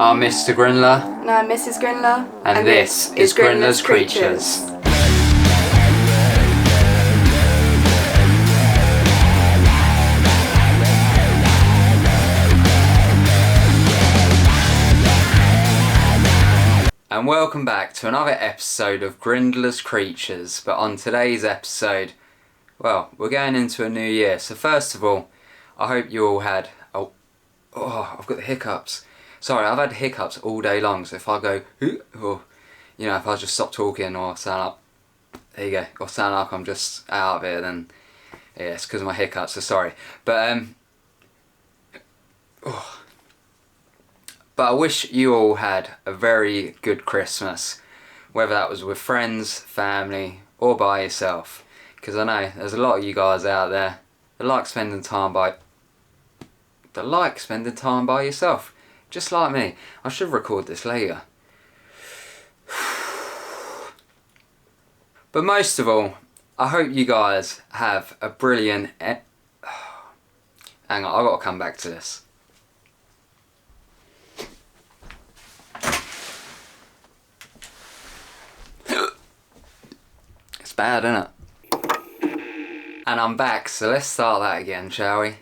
I'm Mr. Grindler. And I'm Mrs. Grindler. And this is Grindlers Creatures. And welcome back to another episode of Grindlers Creatures. But on today's episode, well, we're going into a new year. So first of all, I hope you all had... Oh, I've got the hiccups. Sorry, I've had hiccups all day long. So if I go... Or, you know, if I just stop talking or sound like... There you go. Or sound like I'm just out of it, then... Yeah, it's because of my hiccups, so sorry. But I wish you all had a very good Christmas, whether that was with friends, family, or by yourself. Because I know there's a lot of you guys out there that like spending time by yourself, just like me. I should record this later. But most of all, I hope you guys have a brilliant... Hang on, I've got to come back to this. It's bad, isn't it? And I'm back, so let's start that again, shall we?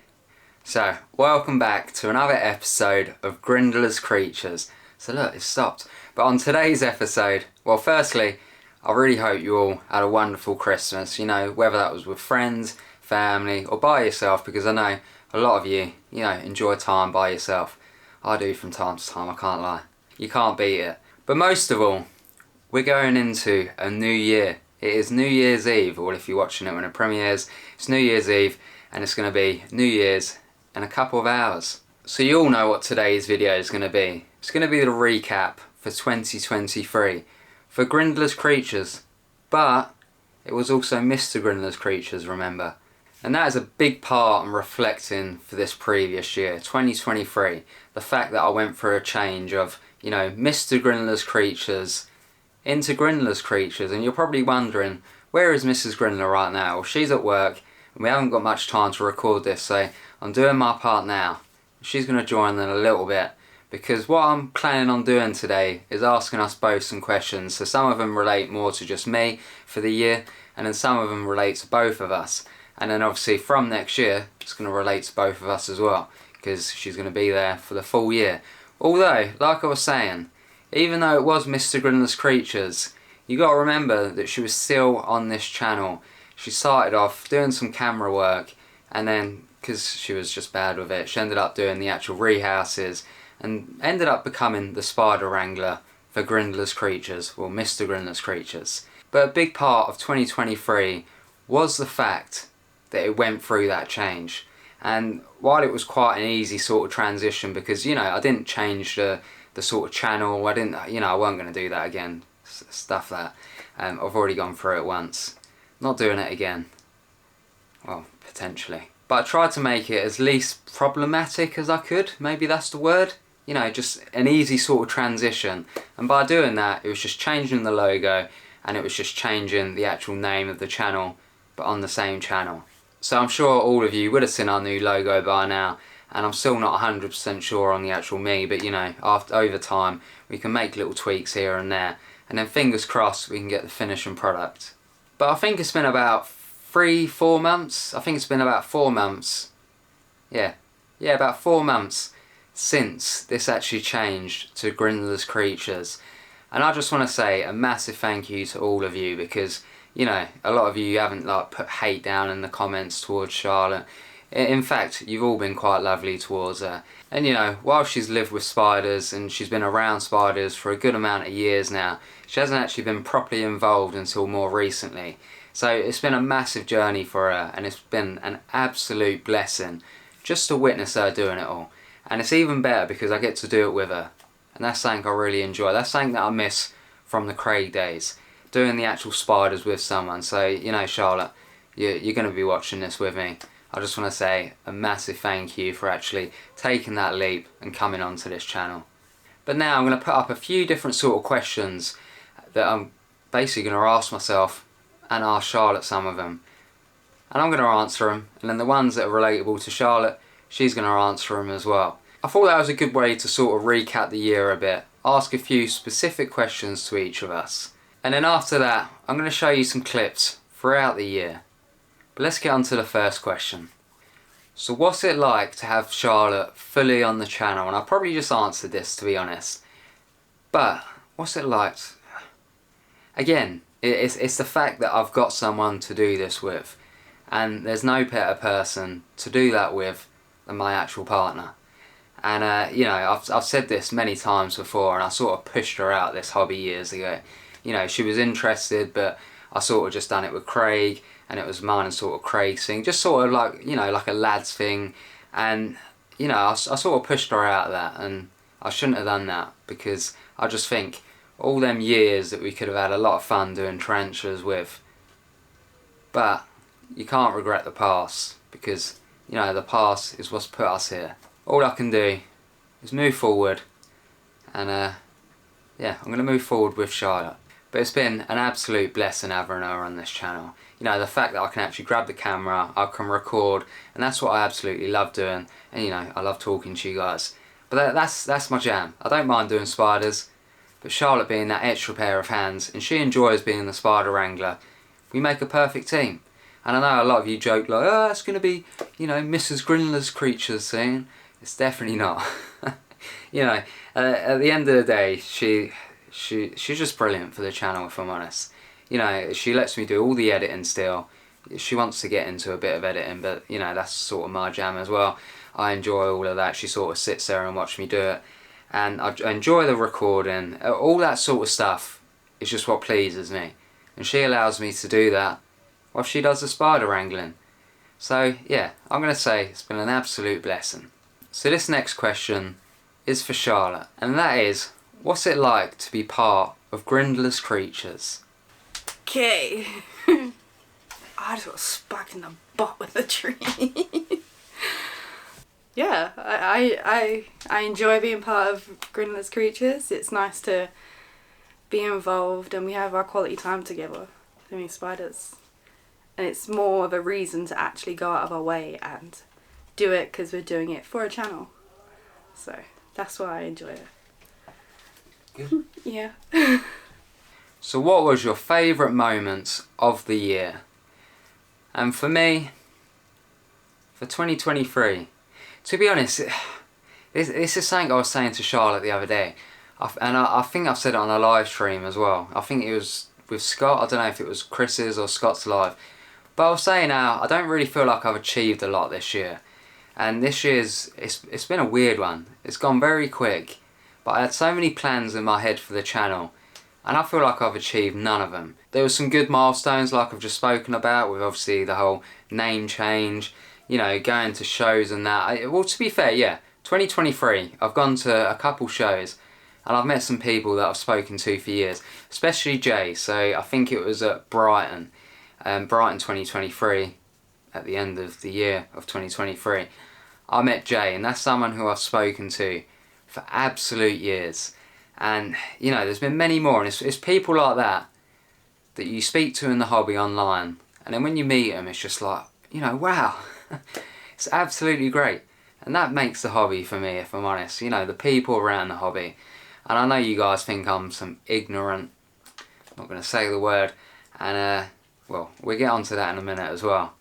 So, welcome back to another episode of Grindlers Creatures. So look, it stopped. But on today's episode, well, firstly, I really hope you all had a wonderful Christmas, you know, whether that was with friends, family, or by yourself, because I know a lot of you, you know, enjoy time by yourself. I do from time to time, I can't lie. You can't beat it. But most of all, we're going into a new year. It is New Year's Eve, or if you're watching it when it premieres, it's New Year's Eve, and it's going to be New Year's in a couple of hours. So you all know what today's video is going to be. It's going to be the recap for 2023 for Grindlers Creatures, but it was also Mr. Grindlers Creatures, remember. And that is a big part in reflecting for this previous year, 2023. The fact that I went through a change of, you know, Mr. Grindlers Creatures into Grindlers Creatures, and you're probably wondering, where is Mrs. Grindler right now? Well, she's at work, and we haven't got much time to record this, so I'm doing my part now. She's going to join in a little bit, because what I'm planning on doing today is asking us both some questions. So some of them relate more to just me for the year, and then some of them relate to both of us. And then obviously from next year, it's going to relate to both of us as well, because she's going to be there for the full year. Although, like I was saying, even though it was Mr. Grindlers Creatures, you got to remember that she was still on this channel. She started off doing some camera work, and then, because she was just bad with it, she ended up doing the actual rehouses, and ended up becoming the spider wrangler for Grindlers Creatures, or Mr. Grindlers Creatures. But a big part of 2023 was the fact that it went through that change. And while it was quite an easy sort of transition, because, you know, I didn't change the sort of channel, I wasn't going to do that again, stuff that, I've already gone through it once. Not doing it again. Well, potentially. But I tried to make it as least problematic as I could, maybe that's the word. You know, just an easy sort of transition. And by doing that, it was just changing the logo, and it was just changing the actual name of the channel, but on the same channel. So I'm sure all of you would have seen our new logo by now, and I'm still not 100% sure on the actual me, but you know, over time, we can make little tweaks here and there, and then fingers crossed we can get the finishing product. But I think it's been about 3-4 months. I think it's been about 4 months. Yeah, about 4 months since this actually changed to Grindlers Creatures. And I just want to say a massive thank you to all of you, because, you know, a lot of you haven't like put hate down in the comments towards Charlotte. In fact, you've all been quite lovely towards her. And you know, while she's lived with spiders and she's been around spiders for a good amount of years now, she hasn't actually been properly involved until more recently. So it's been a massive journey for her, and it's been an absolute blessing just to witness her doing it all. And it's even better because I get to do it with her. And that's something I really enjoy. That's something that I miss from the Craig days, doing the actual spiders with someone. So, you know, Charlotte, you're going to be watching this with me. I just want to say a massive thank you for actually taking that leap and coming onto this channel. But now I'm going to put up a few different sort of questions that I'm basically going to ask myself and ask Charlotte some of them. And I'm going to answer them, and then the ones that are relatable to Charlotte, she's going to answer them as well. I thought that was a good way to sort of recap the year a bit, ask a few specific questions to each of us. And then after that, I'm going to show you some clips throughout the year. But let's get on to the first question. So what's it like to have Charlotte fully on the channel? And I probably just answered this, to be honest. But what's it like? Again, it's the fact that I've got someone to do this with. And there's no better person to do that with than my actual partner. And you know, I've said this many times before, and I sort of pushed her out this hobby years ago. You know, she was interested, but I sort of just done it with Craig, and it was mine and sort of Craig's thing, just sort of like, you know, like a lad's thing. And you know, I sort of pushed her out of that, and I shouldn't have done that, because I just think all them years that we could have had a lot of fun doing tarantulas with. But you can't regret the past, because you know, the past is what's put us here. All I can do is move forward, and yeah, I'm going to move forward with Charlotte. But it's been an absolute blessing having her on this channel. You know, the fact that I can actually grab the camera, I can record, and that's what I absolutely love doing. And you know, I love talking to you guys. But that's my jam. I don't mind doing spiders, but Charlotte being that extra pair of hands, and she enjoys being the spider wrangler, we make a perfect team. And I know a lot of you joke like, oh, it's going to be, you know, Mrs. Grindlers Creatures soon. It's definitely not. You know, at the end of the day, she's just brilliant for the channel, if I'm honest. You know, she lets me do all the editing still. She wants to get into a bit of editing, but you know, that's sort of my jam as well. I enjoy all of that. She sort of sits there and watches me do it. And I enjoy the recording. All that sort of stuff is just what pleases me. And she allows me to do that while she does the spider wrangling. So yeah, I'm going to say it's been an absolute blessing. So this next question is for Charlotte, and that is, what's it like to be part of Grindlers Creatures? Okay. I just got stuck in the butt with a tree. Yeah, I enjoy being part of Grindlers Creatures. It's nice to be involved, and we have our quality time together doing spiders. And it's more of a reason to actually go out of our way and do it, because we're doing it for a channel. So that's why I enjoy it. Good. Yeah. So what was your favourite moments of the year? And for me, for 2023, to be honest, this is something I was saying to Charlotte the other day. I think I've said it on a live stream as well. I think it was with Scott. I don't know if it was Chris's or Scott's live. But I was saying now, I don't really feel like I've achieved a lot this year. And this year's, it's been a weird one. It's gone very quick. But I had so many plans in my head for the channel, and I feel like I've achieved none of them. There were some good milestones like I've just spoken about, with obviously the whole name change, you know, going to shows and that. Well, to be fair, yeah, 2023, I've gone to a couple shows, and I've met some people that I've spoken to for years, especially Jay. So I think it was at Brighton, Brighton 2023, at the end of the year of 2023. I met Jay, and that's someone who I've spoken to for absolute years. And you know, there's been many more, and it's people like that that you speak to in the hobby online, and then when you meet them, it's just like, you know, wow. It's absolutely great. And that makes the hobby for me, if I'm honest. You know, the people around the hobby. And I know you guys think I'm some ignorant, I'm not going to say the word, and well, we'll get onto that in a minute as well.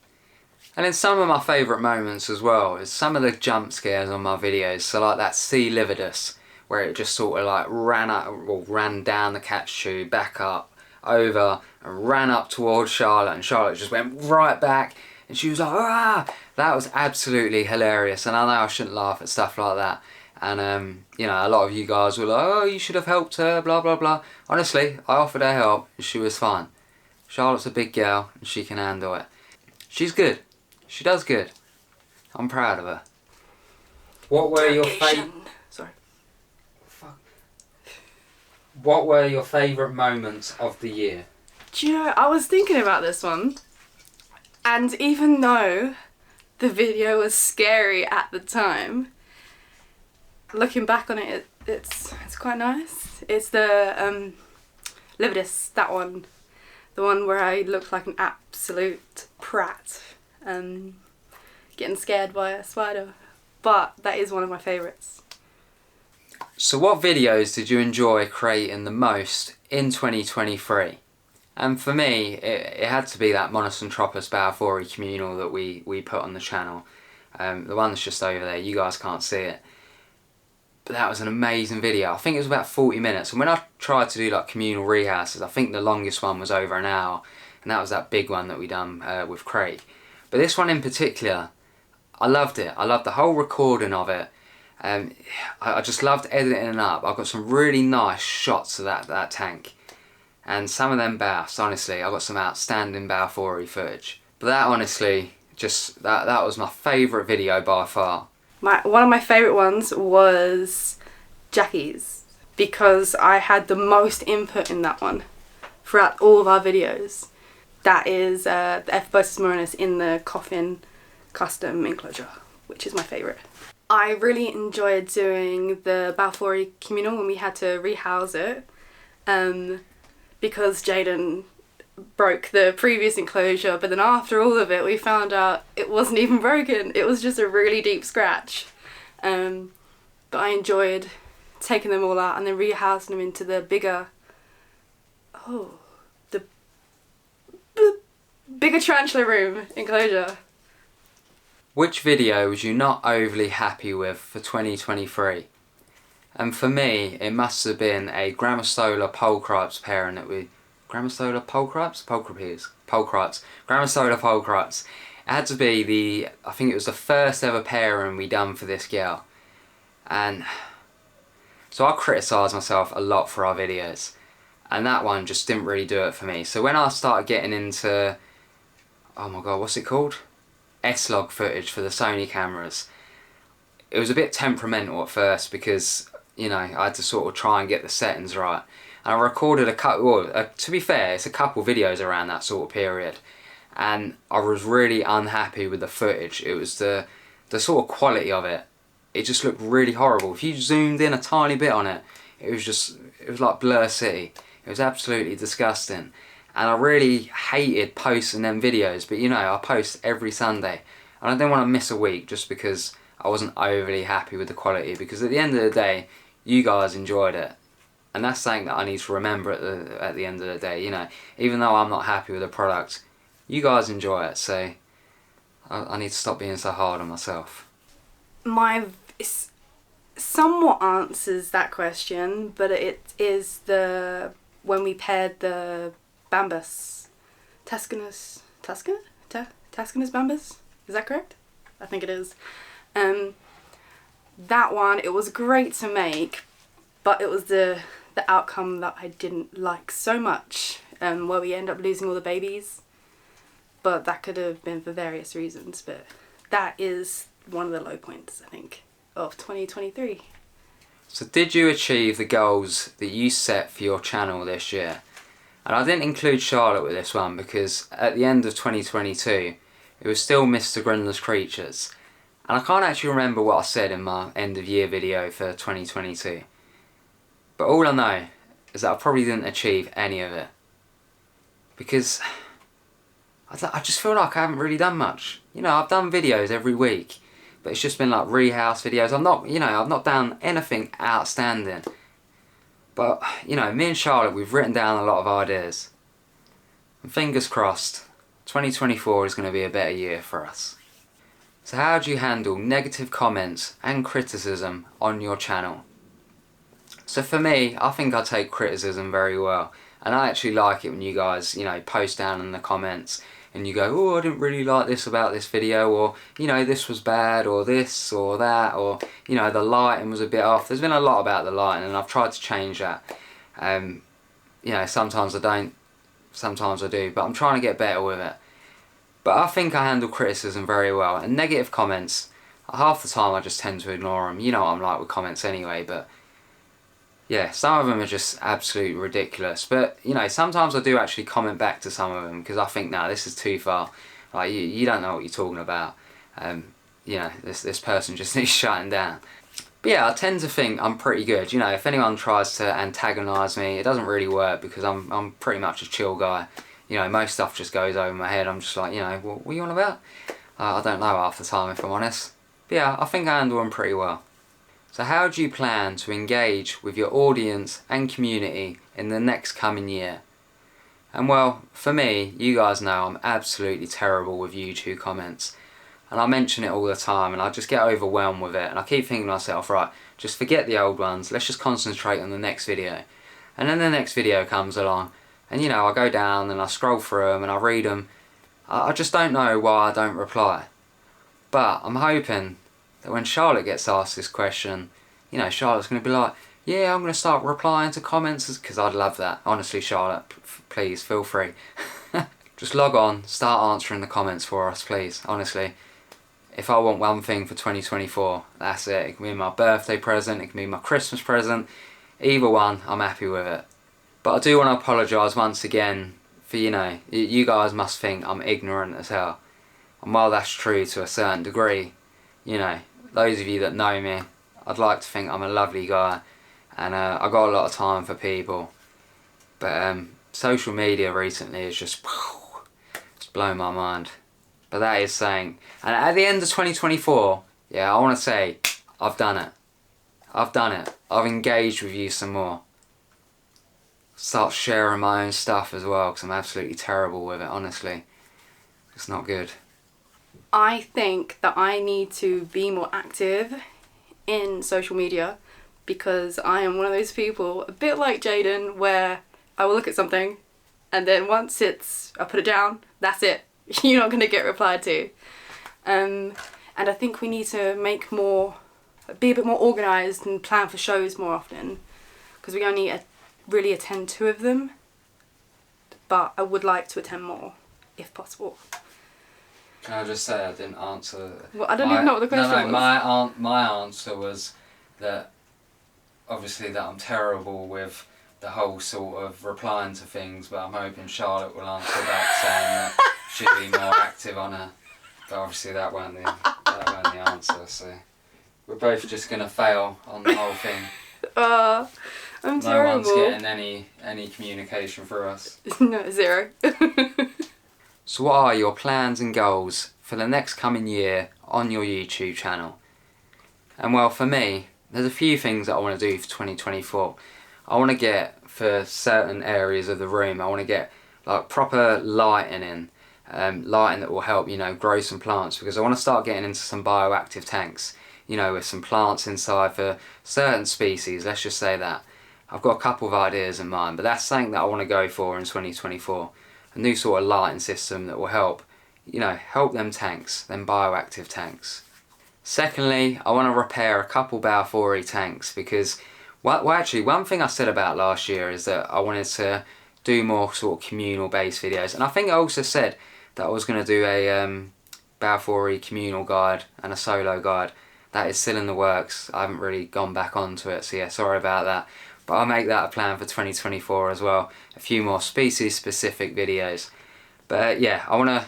And then some of my favourite moments as well is some of the jump scares on my videos. So like that sea lividus, where it just sort of like ran down the catch tube, back up, over, and ran up towards Charlotte, and Charlotte just went right back, and she was like, ah! That was absolutely hilarious, and I know I shouldn't laugh at stuff like that. And you know, a lot of you guys were like, oh, you should have helped her, blah blah blah. Honestly, I offered her help, and she was fine. Charlotte's a big girl, and she can handle it. She's good. She does good. I'm proud of her. What were your What were your favourite moments of the year? Do you know, I was thinking about this one, and even though the video was scary at the time, looking back on it, it's quite nice. It's the lividus, that one, the one where I looked like an absolute prat, getting scared by a spider. but that is one of my favourites. So what videos did you enjoy creating the most in 2023? And for me, it had to be that Monotropos Balfouri Communal that we put on the channel. The one that's just over there, you guys can't see it. But that was an amazing video. I think it was about 40 minutes. And when I tried to do like communal rehouses, I think the longest one was over an hour. And that was that big one that we done with Craig. But this one in particular, I loved it. I loved the whole recording of it. I just loved editing it up. I got some really nice shots of that tank. And some of them baths, honestly, I got some outstanding Balfouri footage. But that honestly, just that was my favourite video by far. One of my favourite ones was Jackie's, because I had the most input in that one throughout all of our videos. That is the F. Marinus in the coffin custom enclosure, which is my favourite. I really enjoyed doing the Balfouri Communal when we had to rehouse it, because Jaden broke the previous enclosure, but then after all of it we found out it wasn't even broken. It was just a really deep scratch. But I enjoyed taking them all out and then rehousing them into the bigger Tarantula room enclosure. Which video was you not overly happy with for 2023? And for me, it must have been a Grammostola Polcrypes pairing that we... Grammostola Polcrypes? Polcrypes. Grammostola Polcrypes. It had to be I think it was the first ever pairing we done for this girl. And so I criticised myself a lot for our videos. And that one just didn't really do it for me. So when I started getting into... Oh my god, what's it called? S-Log footage for the Sony cameras. It was a bit temperamental at first because, you know, I had to sort of try and get the settings right. And I recorded a couple, to be fair, it's a couple videos around that sort of period. And I was really unhappy with the footage. It was the sort of quality of it. It just looked really horrible. If you zoomed in a tiny bit on it, it was like Blur City. It was absolutely disgusting. And I really hated posting them videos, but you know, I post every Sunday. And I didn't want to miss a week just because I wasn't overly happy with the quality, because at the end of the day, you guys enjoyed it. And that's something that I need to remember at the end of the day, you know. Even though I'm not happy with the product, you guys enjoy it, so I need to stop being so hard on myself. It somewhat answers that question, but it is when we paired the Bambus, Tuscanus Bambus, is that correct? I think it is. That one, it was great to make, but it was the outcome that I didn't like so much, where we end up losing all the babies. But that could have been for various reasons, but that is one of the low points, I think, of 2023. So did you achieve the goals that you set for your channel this year? And I didn't include Charlotte with this one because at the end of 2022, it was still Mr. Grindlers Creatures. And I can't actually remember what I said in my end of year video for 2022. But all I know is that I probably didn't achieve any of it. Because I just feel like I haven't really done much. You know, I've done videos every week, but it's just been like rehouse videos. I've not done anything outstanding. But, you know, me and Charlotte, we've written down a lot of ideas. And fingers crossed, 2024 is going to be a better year for us. So how do you handle negative comments and criticism on your channel? So for me, I think I take criticism very well. And I actually like it when you guys, you know, post down in the comments and you go, oh, I didn't really like this about this video, or, you know, this was bad, or this, or that, or, you know, the lighting was a bit off. There's been a lot about the lighting and I've tried to change that. You know, sometimes I don't, sometimes I do, but I'm trying to get better with it. But I think I handle criticism very well, and negative comments, half the time I just tend to ignore them. You know what I'm like with comments anyway, but yeah, some of them are just absolutely ridiculous. But, you know, sometimes I do actually comment back to some of them because I think, nah, this is too far. Like, you don't know what you're talking about. You know, this person just needs shutting down. But yeah, I tend to think I'm pretty good. You know, if anyone tries to antagonise me, it doesn't really work because I'm pretty much a chill guy. You know, most stuff just goes over my head. I'm just like, you know, what are you on about? I don't know half the time, if I'm honest. But yeah, I think I handle them pretty well. So how do you plan to engage with your audience and community in the next coming year? And well, for me, you guys know I'm absolutely terrible with YouTube comments. And I mention it all the time and I just get overwhelmed with it. And I keep thinking to myself, right, just forget the old ones, let's just concentrate on the next video. And then the next video comes along and you know, I go down and I scroll through them and I read them. I just don't know why I don't reply. But I'm hoping that when Charlotte gets asked this question, you know, Charlotte's going to be like, yeah, I'm going to start replying to comments, because I'd love that. Honestly, Charlotte, please, feel free. Just log on, start answering the comments for us, please. Honestly, if I want one thing for 2024, that's it. It can be my birthday present, it can be my Christmas present. Either one, I'm happy with it. But I do want to apologise once again for, you know, you guys must think I'm ignorant as hell. And while that's true to a certain degree, you know, those of you that know me, I'd like to think I'm a lovely guy and I got a lot of time for people. But social media recently has just blown my mind. But that is saying, and at the end of 2024, yeah, I want to say, I've done it. I've done it. I've engaged with you some more. Start sharing my own stuff as well, because I'm absolutely terrible with it, honestly. It's not good. I think that I need to be more active in social media, because I am one of those people, a bit like Jaden, where I will look at something and then once I put it down, that's it. You're not going to get replied to. And I think we need to be a bit more organised and plan for shows more often, because we only really attend 2 of them, but I would like to attend more if possible. Can I just say I didn't answer? Well, I don't even know what the question was. My answer was that obviously that I'm terrible with the whole sort of replying to things, but I'm hoping Charlotte will answer back saying that she'll be more active on her. But obviously that weren't the answer, so we're both just gonna fail on the whole thing. I'm terrible. No one's getting any communication for us. No, 0. So what are your plans and goals for the next coming year on your YouTube channel? And well, for me, there's a few things that I want to do for 2024. I want to get, for certain areas of the room, I want to get like proper lighting in. Lighting that will help, you know, grow some plants, because I want to start getting into some bioactive tanks, you know, with some plants inside for certain species, let's just say that. I've got a couple of ideas in mind, but that's something that I want to go for in 2024. A new sort of lighting system that will help, you know, help them tanks, them bioactive tanks. Secondly, I want to repair a couple Balfouri tanks, because, well actually one thing I said about last year is that I wanted to do more sort of communal based videos, and I think I also said that I was going to do a Balfouri communal guide and a solo guide. That is still in the works. I haven't really gone back onto it, so yeah, sorry about that. But I'll make that a plan for 2024 as well. A few more species specific videos. But yeah, I want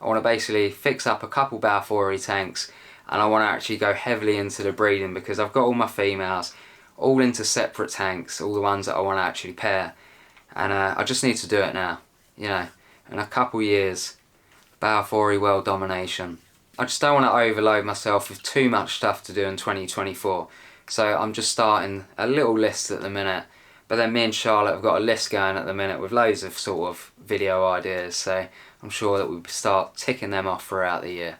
to basically fix up a couple Balfouri tanks, and I want to actually go heavily into the breeding, because I've got all my females all into separate tanks, all the ones that I want to actually pair. And I just need to do it now, you know. In a couple years, Balfouri world domination. I just don't want to overload myself with too much stuff to do in 2024. So I'm just starting a little list at the minute. But then me and Charlotte have got a list going at the minute with loads of sort of video ideas. So I'm sure that we'll start ticking them off throughout the year.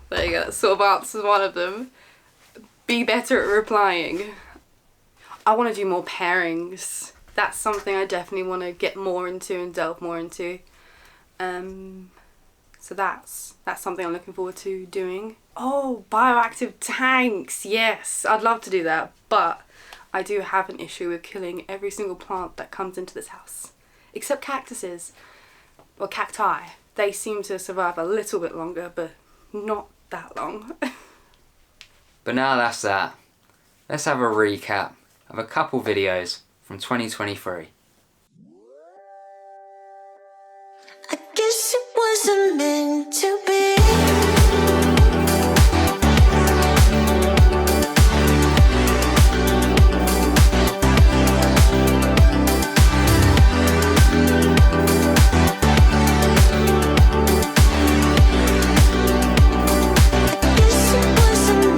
There you go, that sort of answers one of them. Be better at replying. I want to do more pairings. That's something I definitely want to get more into and delve more into. So that's something I'm looking forward to doing. Oh, bioactive tanks! Yes, I'd love to do that, but I do have an issue with killing every single plant that comes into this house. Except cactuses, or cacti. They seem to survive a little bit longer, but not that long. But now that's that. Let's have a recap of a couple videos from 2023. I guess it wasn't meant to be. I guess it wasn't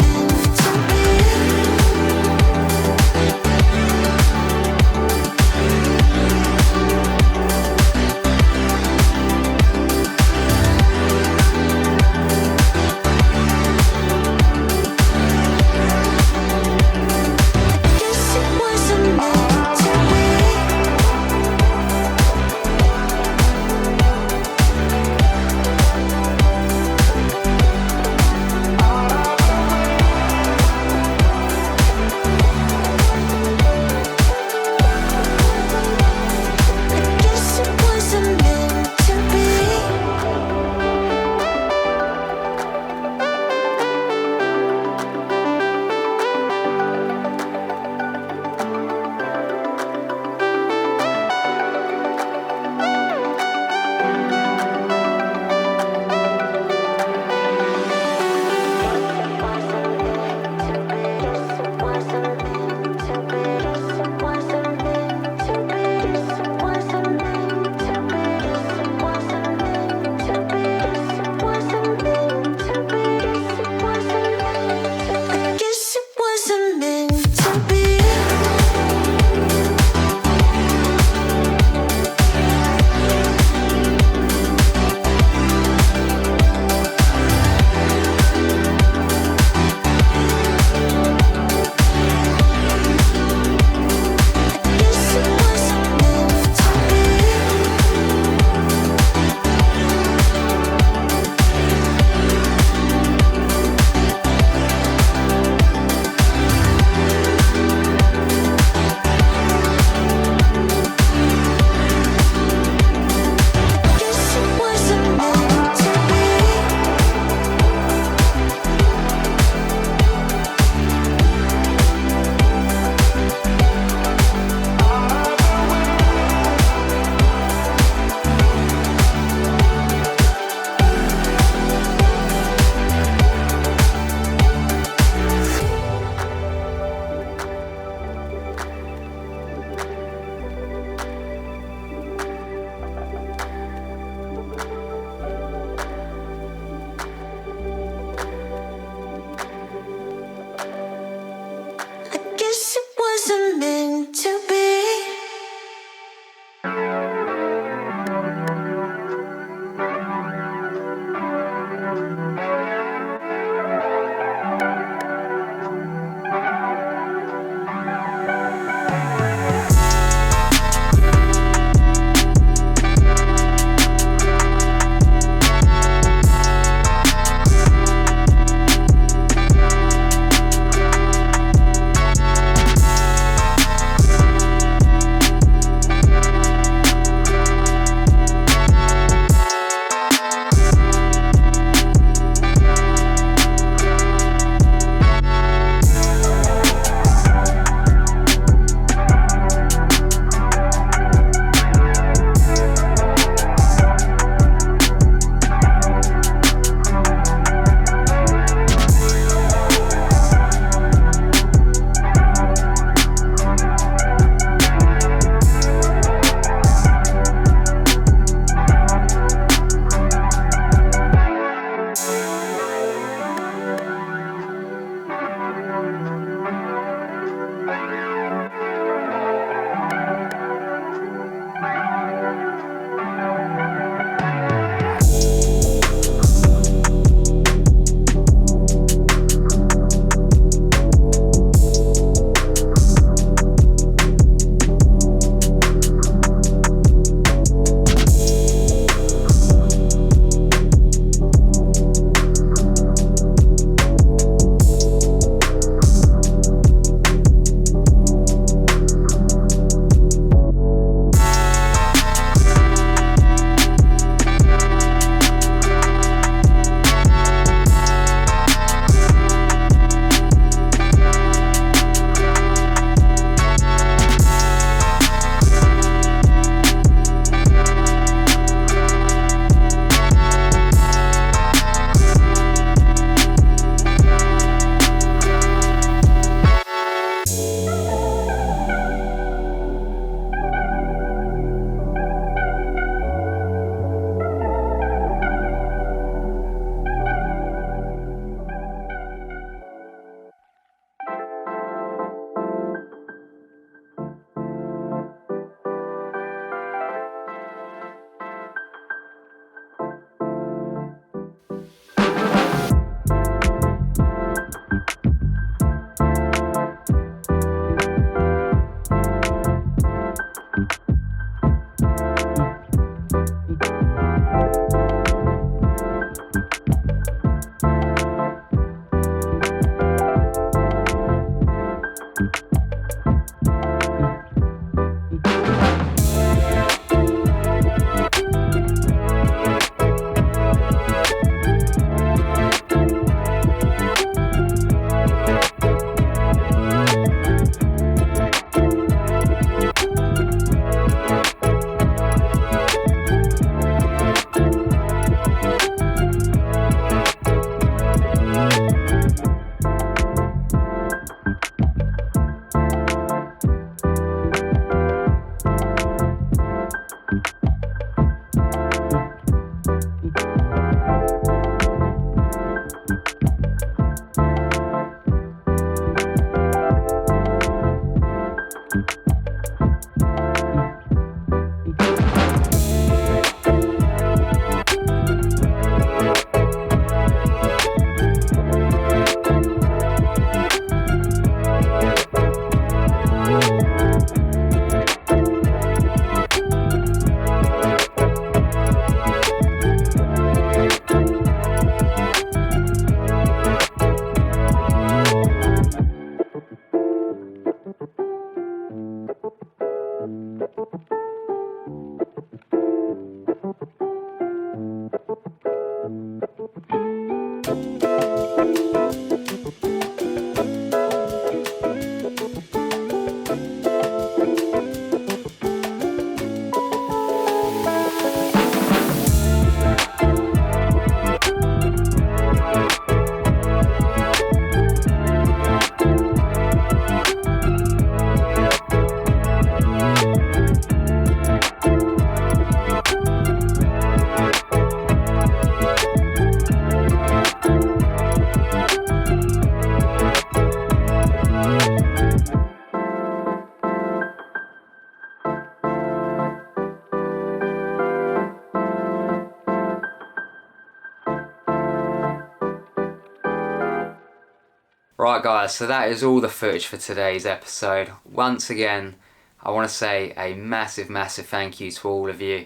Right guys, so that is all the footage for today's episode. Once again, I want to say a massive thank you to all of you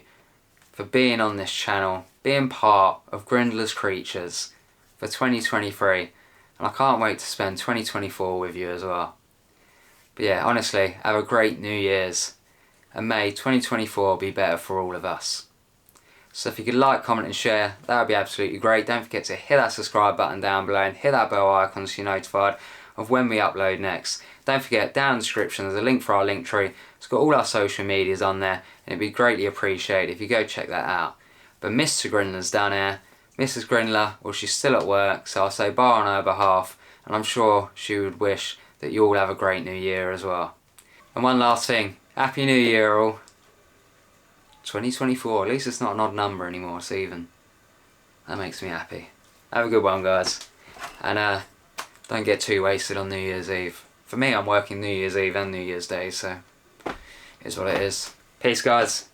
for being on this channel, being part of Grindlers Creatures for 2023, and I can't wait to spend 2024 with you as well. But yeah, honestly, have a great New Year's, and may 2024 be better for all of us. So if you could like, comment and share, that would be absolutely great. Don't forget to hit that subscribe button down below and hit that bell icon so you're notified of when we upload next. Don't forget, down in the description there's a link for our link tree. It's got all our social medias on there, and it'd be greatly appreciated if you go check that out. But Mr. Grindler's down here. Mrs. Grindler, well, she's still at work, so I'll say bye on her behalf, and I'm sure she would wish that you all have a great new year as well. And one last thing, Happy New Year all. 2024, at least it's not an odd number anymore, it's even. That makes me happy. Have a good one guys, and don't get too wasted on New Year's Eve. For me, I'm working New Year's Eve and New Year's Day, so it is what it is. Peace guys.